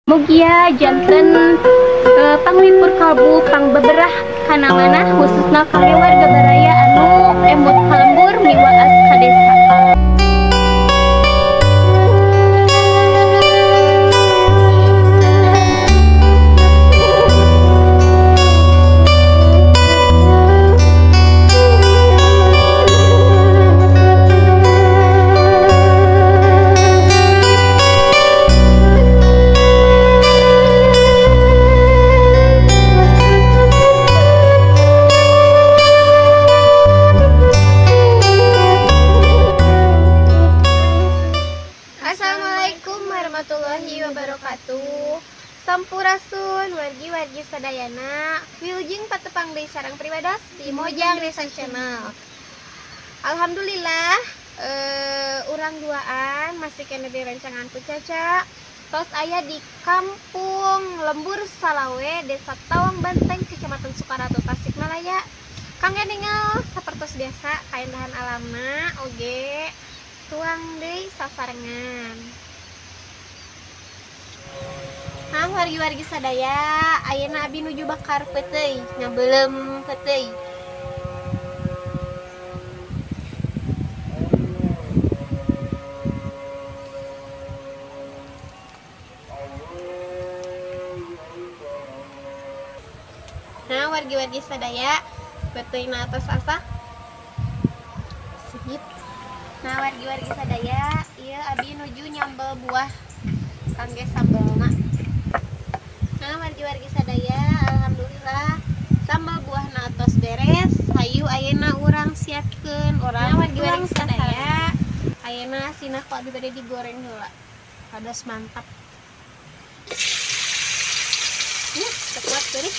Mugia janten panglipur kalbu pang beberah kana mana khususna kami warga baraya anu emut kalembur miwaas ka desa. Assalamualaikum warahmatullahi wabarakatuh. Sampurasun wargi-wargi sadayana wilujeng patepang deui sareng priwadas di Mojang Desa Channel. Alhamdulillah urang duaan masih kena direncanganku Caca. Tos aya di Kampung Lembur Salawe, Desa Tawang Banteng, Kecamatan Sukaratu, Tasikmalaya. Kangge ningal sapertos biasa kaindahan alamna oge tuang deui sasarengan. Nah, wargi-wargi sadaya, ayeuna abi nuju bakar peuteuy, ngabeulem peuteuy. Nah, wargi-wargi sadaya, peuteuy-na tos asa? Sigit. Nah, wargi-wargi sadaya, ieu abi nuju nyambel buah kangge sambelna. Nah, wargi-wargi sadaya, alhamdulillah sambal buahna tos beres. Hayu ayeuna urang siapkeun urang. Nah, wargi-wargi sadaya, ayeuna asinna kok dibade digoreng heula. Padas mantap. Tekuat teuing.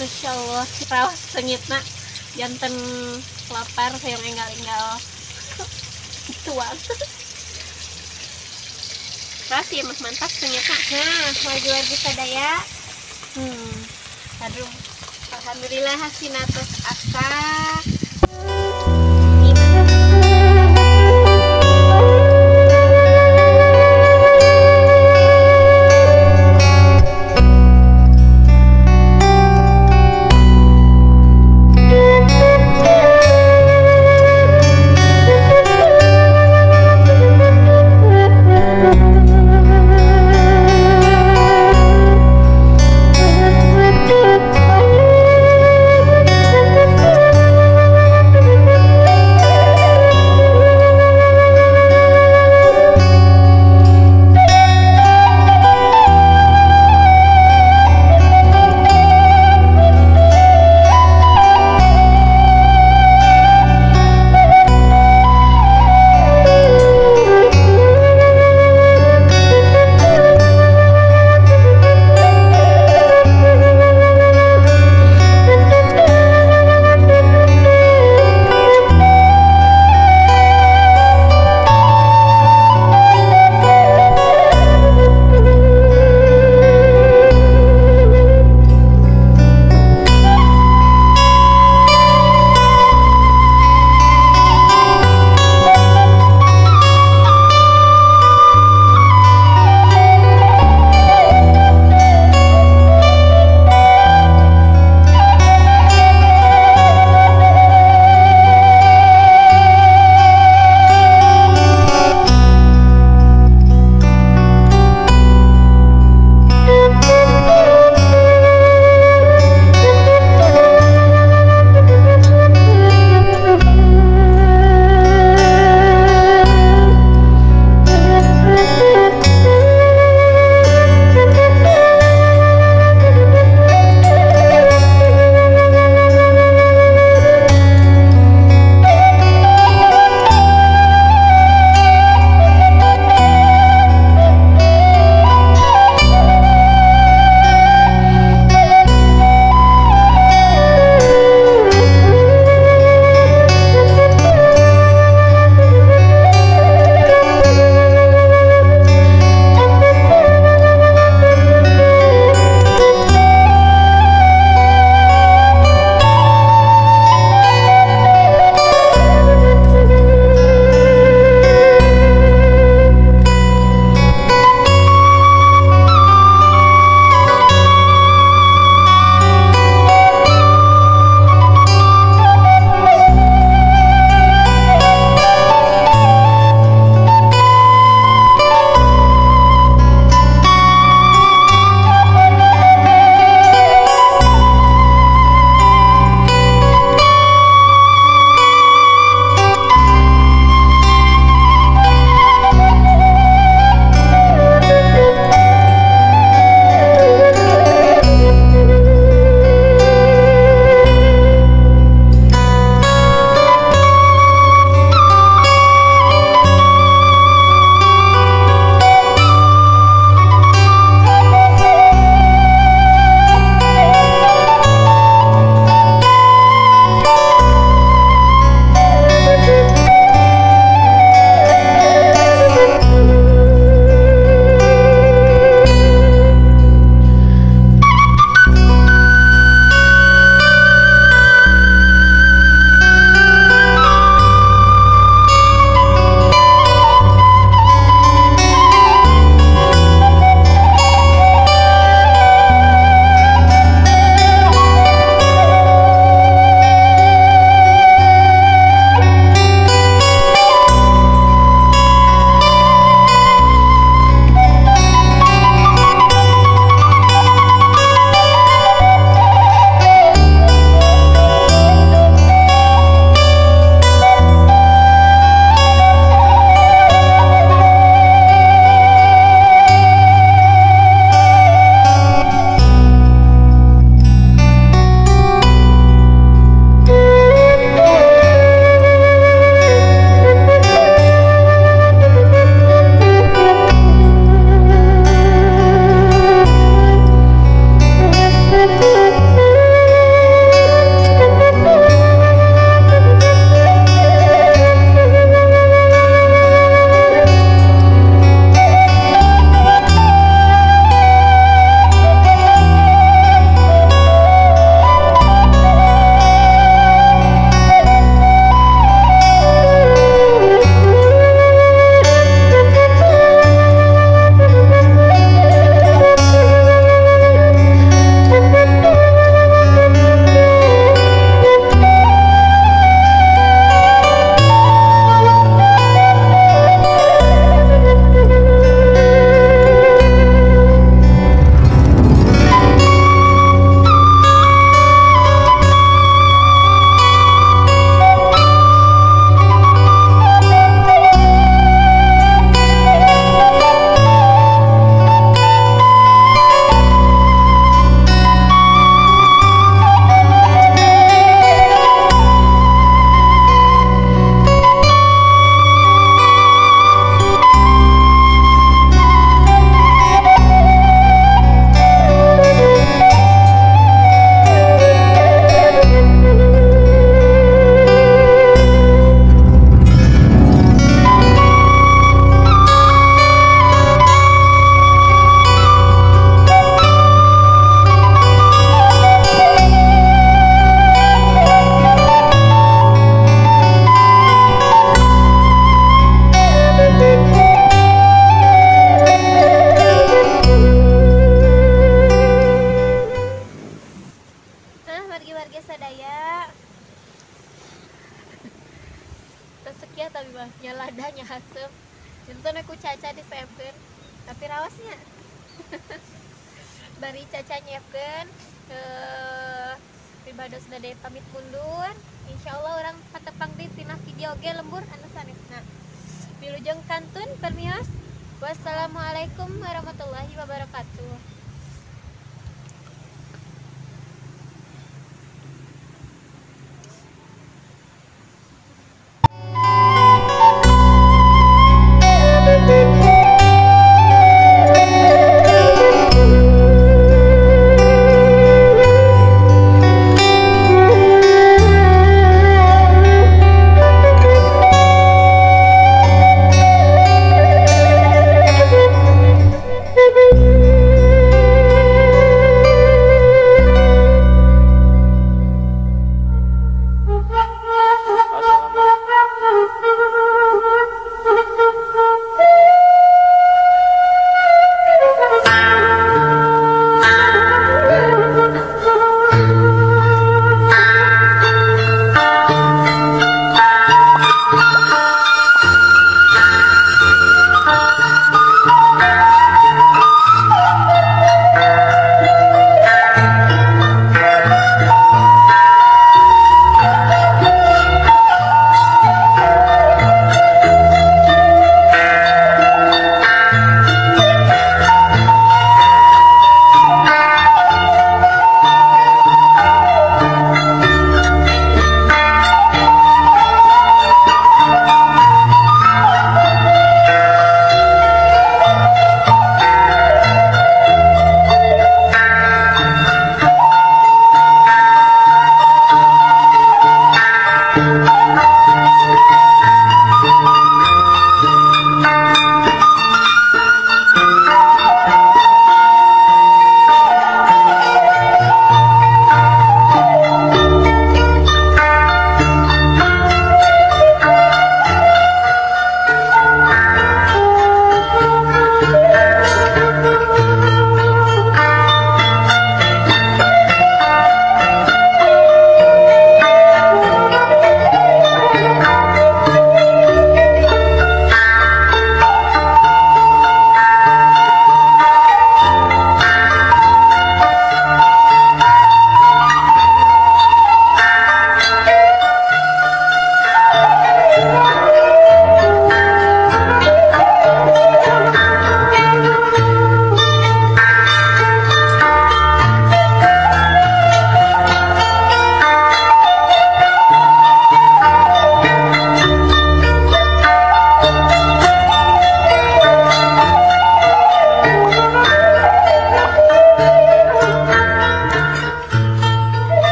Masya Allah, raos sengitna janten lapar yang enggal-enggal tuang. Kasih mah mantap sengitna. Nah, wargi-wargi sadaya. Aduh, alhamdulillah hasilna tos asa. ya tapi mah nyaladanya hasem nonton aku Caca diseapkeun tapi rawasnya bari Caca nyiapkeun pribados dade pamit mundur insyaallah orang patepang di tina video ge lembur anu sanesna wilujeng kantun permios wassalamualaikum warahmatullahi wabarakatuh.